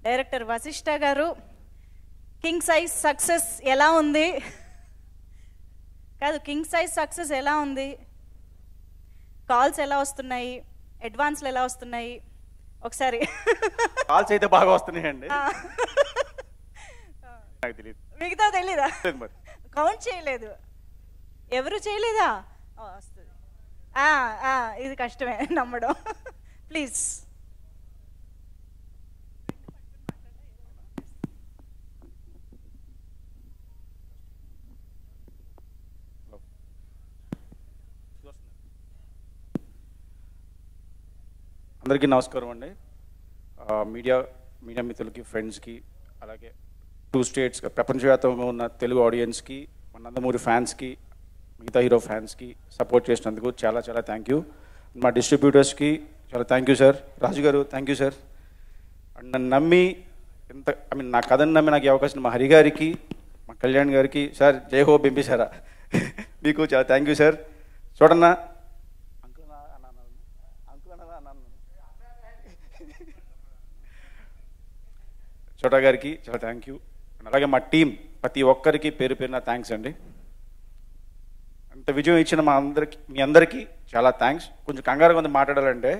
Director Vashishtha గారు, king size success ఎలా ఉంది? కాదు, కింగ్ సైజ్ సక్సెస్ ఎలా ఉంది? కాల్స్ ఎలా వస్తున్నాయి? అడ్వాన్స్లు ఎలా వస్తున్నాయి? ఒకసారి కాల్స్ అయితే బాగా వస్తున్నాయండి. నాకు తెలియదు, మిగతా తెలీదా? కౌంట్ చేయలేదు, ఎవరు చేయలేదా? వస్తుంది. ఇది కష్టమే నమ్మడం. ప్లీజ్. అందరికీ నమస్కారం అండి. మీడియా మిత్రులకి, ఫ్రెండ్స్కి, అలాగే 2 స్టేట్స్ ప్రపంచవ్యాప్తంగా ఉన్న తెలుగు ఆడియన్స్కి, మన నందమూరి ఫ్యాన్స్కి, మిగతా హీరో ఫ్యాన్స్కి సపోర్ట్ చేసినందుకు చాలా చాలా థ్యాంక్ యూ. మా డిస్ట్రిబ్యూటర్స్కి చాలా థ్యాంక్ యూ సార్. రాజు గారు థ్యాంక్ యూ సార్. అండ్ నన్ను నమ్మి నా కథను నమ్మి నాకు ఈ అవకాశం మా హరి గారికి, మా కళ్యాణ్ గారికి, సార్ జై హో బింబిసారా, మీకు చాలా థ్యాంక్ యూ సార్. చూడన్నా చోటా గారికి చాలా థ్యాంక్ యూ. అలాగే మా టీం ప్రతి ఒక్కరికి పేరు పేరున థ్యాంక్స్ అండి. అంత విజయం ఇచ్చిన మీ అందరికీ చాలా థ్యాంక్స్. కొంచెం కంగారుగా ఉంది మాట్లాడాలంటే,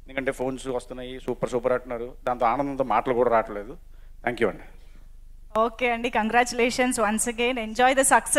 ఎందుకంటే ఫోన్స్ వస్తున్నాయి, సూపర్ అంటున్నారు, దాంతో ఆనందంతో మాటలు కూడా రావట్లేదు. థ్యాంక్ యూ అండి. ఓకే అండి, congratulations once again. Enjoy the success.